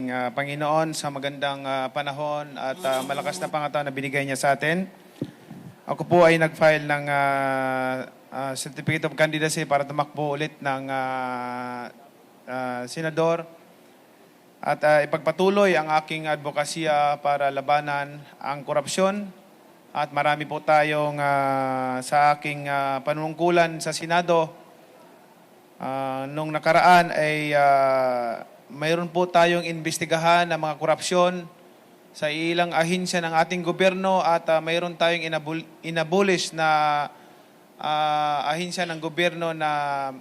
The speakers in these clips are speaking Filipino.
ating Panginoon sa magandang panahon at malakas na pangatao na binigay niya sa atin. Ako po ay nag-file ng Certificate of Candidacy para tumakbo ulit ng senador at ipagpatuloy ang aking advokasya para labanan ang korupsyon. At marami po tayong sa aking panunungkulan sa Senado. Nung nakaraan ay mayroon po tayong investigahan ng mga korupsyon sa ilang ahensya ng ating gobyerno at mayroon tayong inabolish na ahensya ng gobyerno na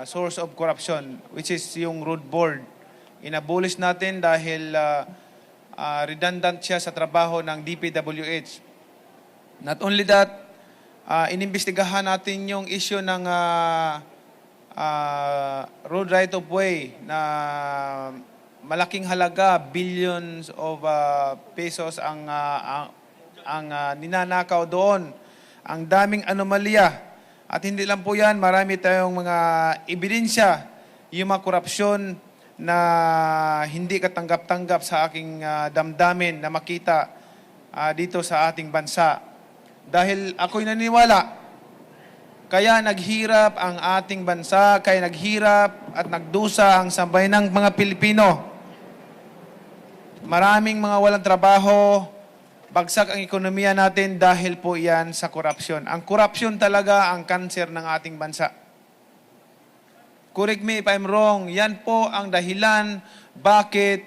source of corruption, which is yung road board. Inabolish natin dahil redundant siya sa trabaho ng DPWH. Not only that, inimbestigahan natin yung issue ng road right of way na malaking halaga, billions of pesos ang ninanakaw doon. Ang daming anomalya. At hindi lang po yan, marami tayong mga ebidensya, yung mga korupsyon na hindi katanggap-tanggap sa aking damdamin na makita dito sa ating bansa. Dahil ako'y naniniwala, kaya naghirap ang ating bansa, kaya naghirap at nagdusa ang sambayanang mga Pilipino. Maraming mga walang trabaho, bagsak ang ekonomiya natin dahil po yan sa korupsyon. Ang korupsyon talaga ang kanser ng ating bansa. Correct me if I'm wrong, yan po ang dahilan bakit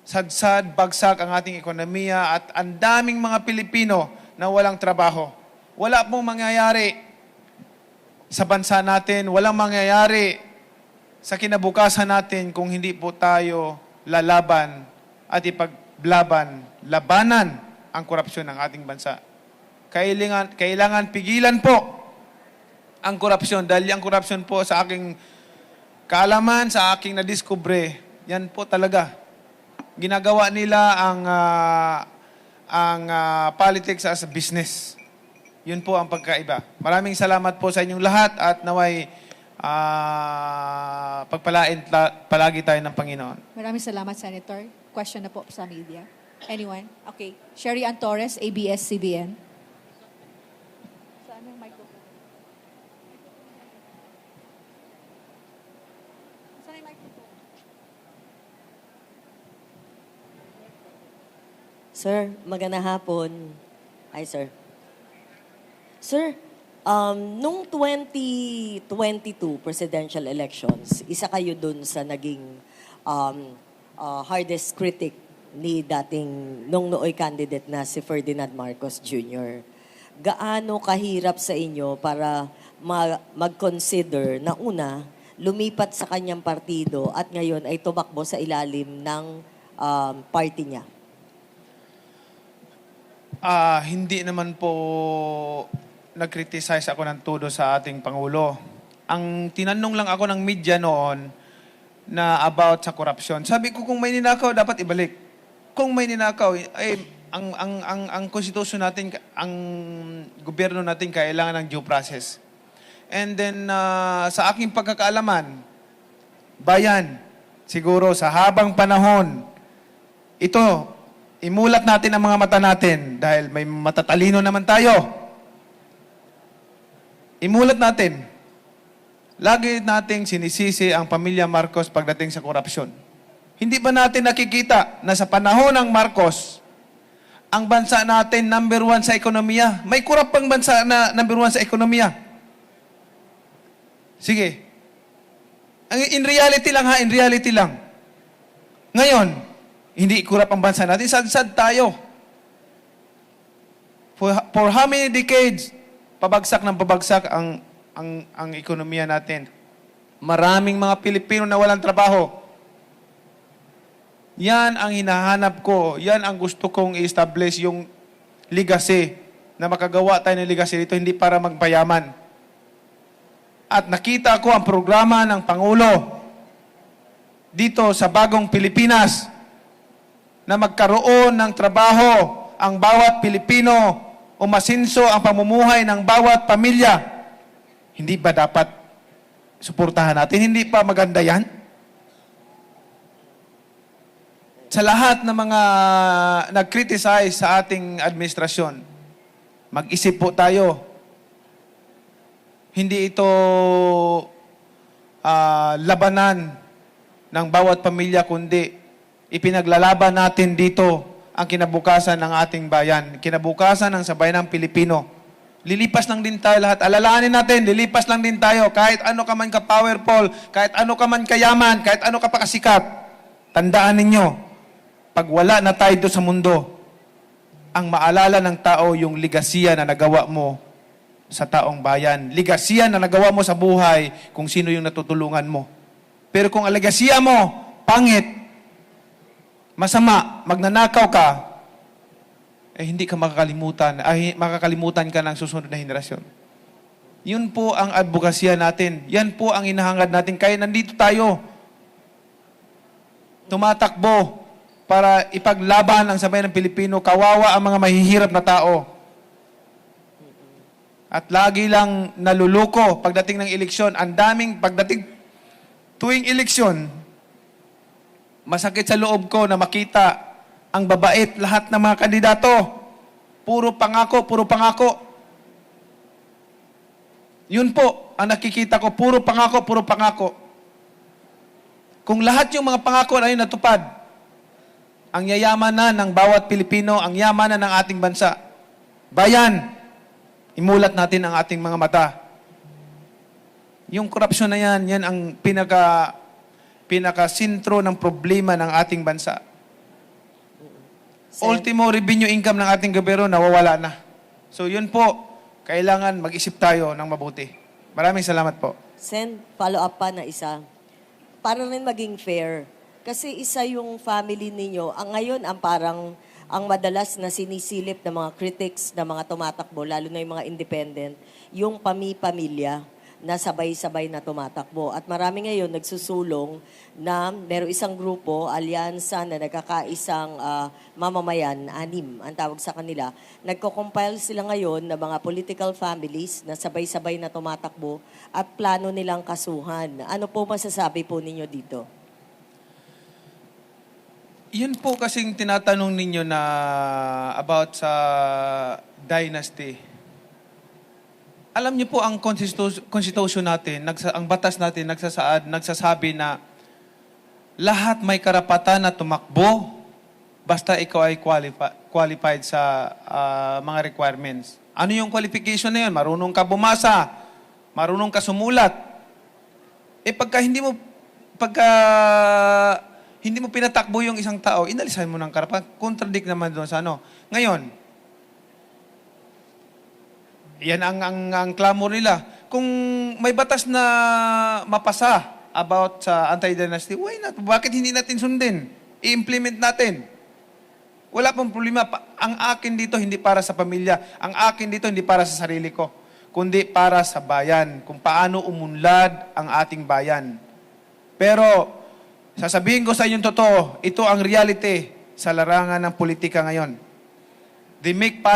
sadsad, bagsak ang ating ekonomiya at ang daming mga Pilipino na walang trabaho. Wala pong mangyayari sa bansa natin, walang mangyayari sa kinabukasan natin kung hindi po tayo lalaban at labanan ang korupsyon ng ating bansa. Kailangan pigilan po ang korupsyon dahil ang korupsyon po sa aking kaalaman, sa aking nadiskubre, yan po talaga. Ginagawa nila ang politics as a business. Yun po ang pagkaiba. Maraming salamat po sa inyong lahat at naway pagpalain palagi tayo ng Panginoon. Maraming salamat, Senator. Question na po sa media. Anyone? Okay. Sherry Ann Torres, ABS-CBN. Saan yung microphone? Saan yung microphone? Sir, magandang hapon. Hi, sir. Sir, nung 2022 presidential elections, isa kayo dun sa naging hardest critic ni dating nung nooy candidate na si Ferdinand Marcos Jr. Gaano kahirap sa inyo para mag-consider na una, lumipat sa kanyang partido at ngayon ay tumakbo sa ilalim ng party niya? Hindi naman po nag-criticize ako ng todo sa ating Pangulo. Ang tinanong lang ako ng media noon na about sa corruption. Sabi ko kung may ninakaw, dapat ibalik. Kung may ninakaw, ay ang konstitusyon natin, ang gobyerno natin kailangan ng due process. And then sa aking pagkakaalaman, bayan, siguro sa habang panahon, ito, imulat natin ang mga mata natin dahil may matatalino naman tayo. Imulat natin. Lagi nating sinisisi ang pamilya Marcos pagdating sa korupsyon. Hindi ba natin nakikita na sa panahon ng Marcos, ang bansa natin number 1 sa ekonomiya? May kurap pang bansa na number 1 sa ekonomiya. Sige. In reality lang ha, in reality lang. Ngayon, hindi kurap ang bansa natin, sad-sad tayo. For how many decades, pabagsak ng pabagsak ang ekonomiya natin. Maraming mga Pilipino na walang trabaho. Yan ang hinahanap ko. Yan ang gusto kong i-establish, yung legacy. Na makagawa tayo ng legacy dito, hindi para magpayaman. At nakita ko ang programa ng Pangulo dito sa bagong Pilipinas na magkaroon ng trabaho ang bawat Pilipino, umasinso ang pamumuhay ng bawat pamilya. Hindi ba dapat suportahan natin? Hindi pa maganda yan? sa lahat ng mga nag-criticize sa ating administrasyon, mag-isip po tayo. Hindi ito labanan ng bawat pamilya, kundi ipinaglalaban natin dito ang kinabukasan ng ating bayan, kinabukasan ng sabayan ng Pilipino. Lilipas lang din tayo lahat. Alalahanin natin, lilipas lang din tayo. Kahit ano ka man ka-powerful, kahit ano ka man kayaman, kahit ano ka pa kasikat, tandaan ninyo, pag wala na tayo doon sa mundo, ang maalala ng tao yung ligasiya na nagawa mo sa taong bayan. Ligasiya na nagawa mo sa buhay kung sino yung natutulungan mo. Pero kung ang ligasiya mo, pangit, masama, magnanakaw ka, hindi ka makakalimutan ka ng susunod na henerasyon. Yun po ang advokasya natin. Yan po ang hinahangad natin. Kaya nandito tayo, tumatakbo para ipaglaban ang sabayan ng Pilipino. Kawawa ang mga mahihirap na tao. At lagi lang naluluko pagdating ng eleksyon. Ang daming pagdating tuwing eleksyon, masakit sa loob ko na makita ang babait lahat ng mga kandidato. Puro pangako, puro pangako. Yun po ang nakikita ko, puro pangako, puro pangako. Kung lahat yung mga pangako na yun natupad, ang yayaman na ng bawat Pilipino, ang yaman na ng ating bansa. Bayan, imulat natin ang ating mga mata. Yung korupsyon na yan, yan ang pinaka-sintro ng problema ng ating bansa. Ultimo revenue income ng ating gobyerno nawawala na. So yun po, kailangan mag-isip tayo ng mabuti. Maraming salamat po. Sen, follow up pa na isa. Para rin maging fair. Kasi isa yung family ninyo, ang ngayon ang parang ang madalas na sinisilip ng mga critics, ng mga tumatakbo, lalo na yung mga independent, yung pamilya na sabay-sabay na tumatakbo. At marami ngayon nagsusulong na meron isang grupo, alyansa na nagkakaisang mamamayan, 6 ang tawag sa kanila. Nagko-compile sila ngayon ng mga political families na sabay-sabay na tumatakbo at plano nilang kasuhan. Ano po masasabi po ninyo dito? Yun po kasing tinatanong ninyo na about sa dynasty. Alam niyo po ang constitution natin, ang batas natin nagsasabi na lahat may karapatan na tumakbo basta ikaw ay qualified sa mga requirements. Ano yung qualification na yun? Marunong ka bumasa, marunong ka sumulat. Pagka hindi mo pinatakbo yung isang tao, inalisan mo ng karapatan. Contradict naman doon sa ano. Ngayon, yan ang clamor nila. Kung may batas na mapasa about sa anti-dynasty, why not? Bakit hindi natin sundin? I-implement natin. Wala pong problema. Ang akin dito hindi para sa pamilya. Ang akin dito hindi para sa sarili ko. Kundi para sa bayan. Kung paano umunlad ang ating bayan. Pero, sasabihin ko sa inyong totoo, ito ang reality sa larangan ng politika ngayon. They make policy